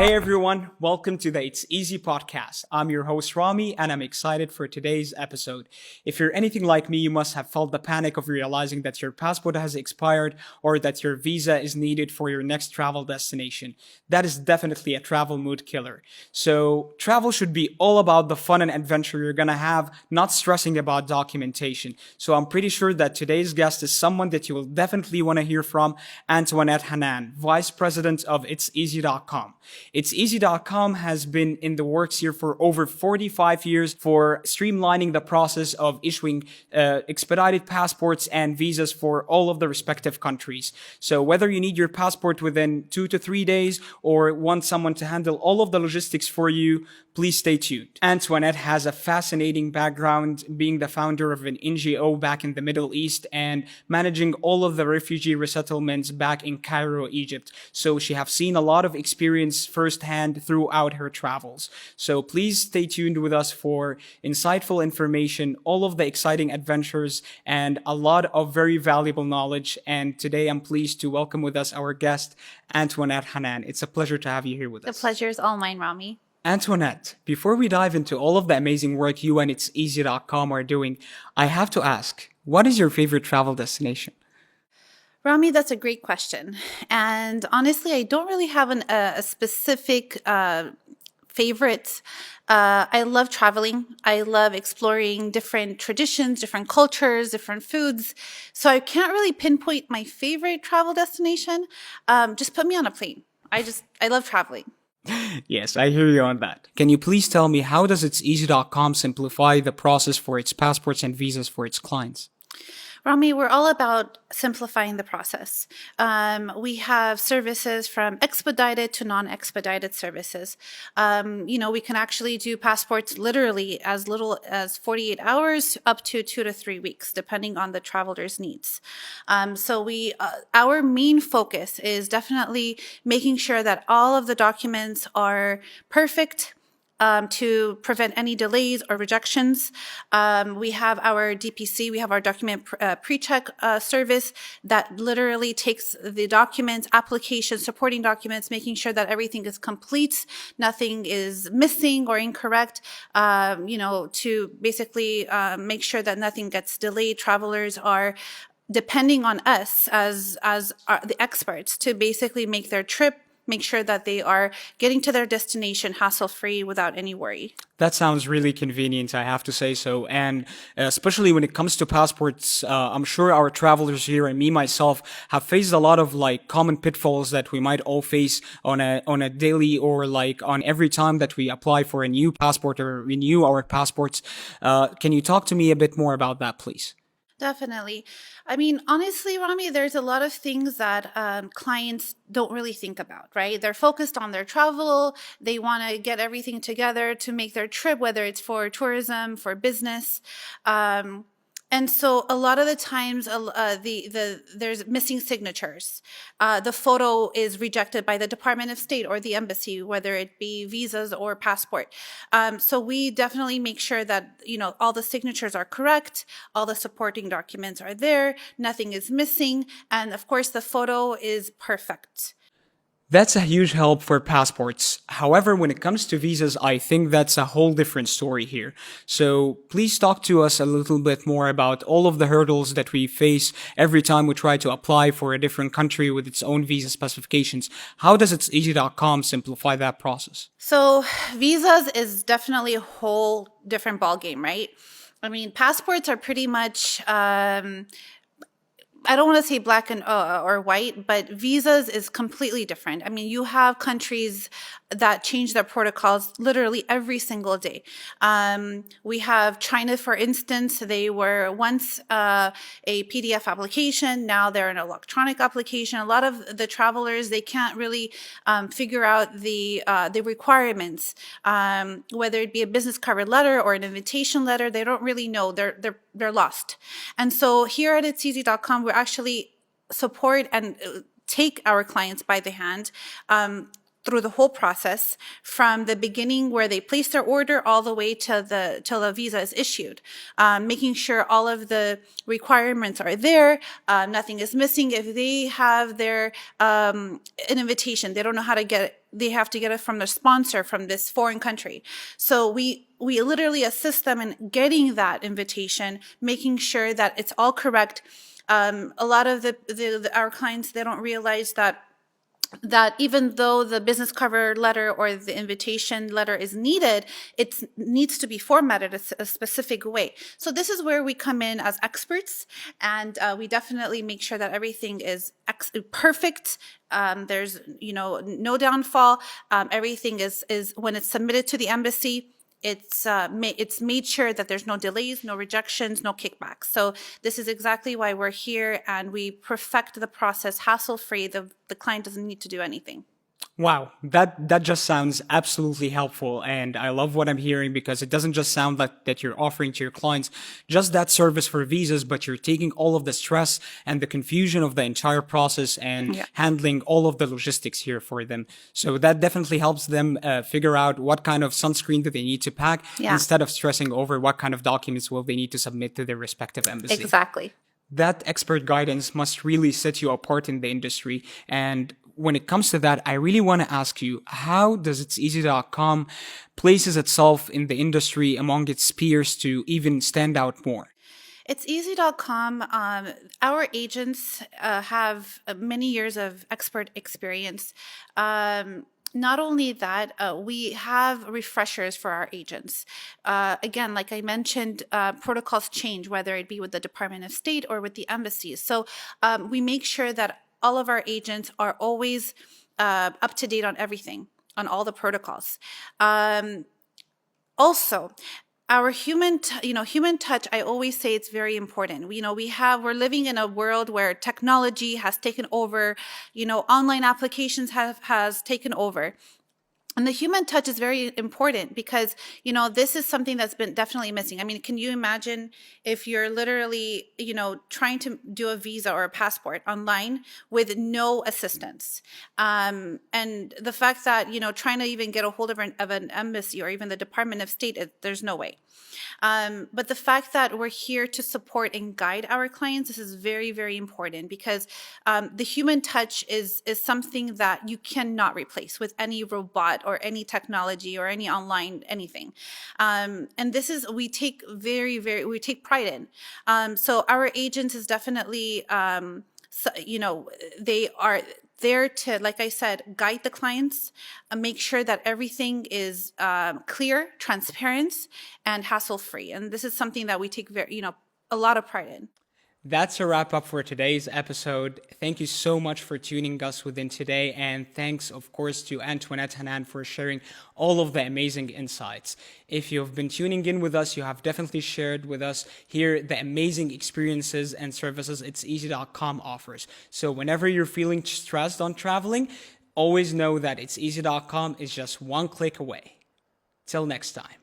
Hey everyone, welcome to the It's Easy podcast. I'm your host Rami and I'm excited for today's episode. If you're anything like me, you must have felt the panic of realizing that your passport has expired or that your visa is needed for your next travel destination. That is definitely a travel mood killer. So travel should be all about the fun and adventure you're gonna have, not stressing about documentation. So I'm pretty sure that today's guest is someone that you will definitely want to hear from, Antoinette Hanan, Vice President of ItsEasy.com. ItsEasy.com has been in the works here for over 45 years for streamlining the process of issuing expedited passports and visas for all of the respective countries. So whether you need your passport within 2 to 3 days or want someone to handle all of the logistics for you, please stay tuned. Antoinette has a fascinating background being the founder of an NGO back in the Middle East and managing all of the refugee resettlements back in Cairo, Egypt. So she has seen a lot of experience firsthand throughout her travels. So please stay tuned with us for insightful information, all of the exciting adventures, and a lot of very valuable knowledge. And today I'm pleased to welcome with us our guest, Antoinette Hanan. It's a pleasure to have you here with us. The pleasure is all mine, Rami. Antoinette, before we dive into all of the amazing work you and ItsEasy.com are doing, I have to ask, what is your favorite travel destination? Rami, that's a great question. And honestly, I don't really have a specific favorite. I love traveling. I love exploring different traditions, different cultures, different foods. So I can't really pinpoint my favorite travel destination. Just put me on a plane. I love traveling. Yes, I hear you on that. Can you please tell me how does ItsEasy.com simplify the process for its passports and visas for its clients? Rami, we're all about simplifying the process. We have services from expedited to non-expedited services. We can actually do passports literally as little as 48 hours up to 2 to 3 weeks, depending on the traveler's needs. Our main focus is definitely making sure that all of the documents are perfect, to prevent any delays or rejections. We have our DPC, we have our document pre-check service that literally takes the documents, applications, supporting documents, making sure that everything is complete, nothing is missing or incorrect, to basically make sure that nothing gets delayed. Travelers are depending on us as the experts to basically make their trip, make sure that they are getting to their destination hassle-free without any worry. That sounds really convenient, I have to say so. And especially when it comes to passports, I'm sure our travelers here and me myself have faced a lot of common pitfalls that we might all face on a daily or on every time that we apply for a new passport or renew our passports. Can you talk to me a bit more about that, please? Definitely. I mean, honestly, Rami, there's a lot of things that clients don't really think about, right? They're focused on their travel. They want to get everything together to make their trip, whether it's for tourism, for business. And so a lot of the times there's missing signatures. The photo is rejected by the Department of State or the embassy, whether it be visas or passport. So we definitely make sure that, all the signatures are correct, all the supporting documents are there, nothing is missing, and of course the photo is perfect. That's a huge help for passports. However, when it comes to visas, I think that's a whole different story here. So please talk to us a little bit more about all of the hurdles that we face every time we try to apply for a different country with its own visa specifications. How does ItsEasy.com simplify that process? So visas is definitely a whole different ballgame, right? I mean, passports are pretty much I don't want to say black and or white, but visas is completely different. I mean, you have countries that change their protocols literally every single day. We have China, for instance. They were once a PDF application. Now they're an electronic application. A lot of the travelers, they can't really figure out the requirements, whether it be a business cover letter or an invitation letter. They don't really know. They're lost. And so here at ItsEasy.com, we actually support and take our clients by the hand, through the whole process from the beginning where they place their order all the way till the visa is issued, making sure all of the requirements are there, nothing is missing. If they have their an invitation, they don't know how to get it, they have to get it from their sponsor from this foreign country. So we literally assist them in getting that invitation, making sure that it's all correct. A lot of our clients, they don't realize that even though the business cover letter or the invitation letter is needed, it needs to be formatted a specific way. So this is where we come in as experts, and we definitely make sure that everything is perfect. There's no downfall. Everything is when it's submitted to the embassy, it's made sure that there's no delays, no rejections, no kickbacks. So this is exactly why we're here, and we perfect the process hassle-free. The client doesn't need to do anything. Wow, that just sounds absolutely helpful, and I love what I'm hearing because it doesn't just sound like that you're offering to your clients just that service for visas, but you're taking all of the stress and the confusion of the entire process and handling all of the logistics here for them. So that definitely helps them figure out what kind of sunscreen do they need to pack instead of stressing over what kind of documents will they need to submit to their respective embassy. Exactly. That expert guidance must really set you apart in the industry. And when it comes to that, I really want to ask you, how does ItsEasy.com places itself in the industry among its peers to even stand out more? ItsEasy.com, our agents have many years of expert experience. Not only that, we have refreshers for our agents. Again, like I mentioned, protocols change, whether it be with the Department of State or with the embassies. So we make sure that all of our agents are always up to date on everything, on all the protocols. Also, our human touch, I always say it's very important. We're living in a world where technology has taken over, online applications has taken over. And the human touch is very important because, this is something that's been definitely missing. I mean, can you imagine if you're literally, trying to do a visa or a passport online with no assistance? And the fact that, trying to even get a hold of an embassy or even the Department of State, there's no way. But the fact that we're here to support and guide our clients, this is very, very important because the human touch is something that you cannot replace with any robot or any technology or any online anything. And this is, we take pride in. So our agents is definitely, they are there to, like I said, guide the clients, make sure that everything is clear, transparent, and hassle-free. And this is something that we take a lot of pride in. That's a wrap up for today's episode. Thank you so much for tuning us within today. And thanks, of course, to Antoinette Hanan for sharing all of the amazing insights. If you've been tuning in with us, you have definitely shared with us here the amazing experiences and services ItsEasy.com offers. So whenever you're feeling stressed on traveling, always know that ItsEasy.com is just one click away. Till next time.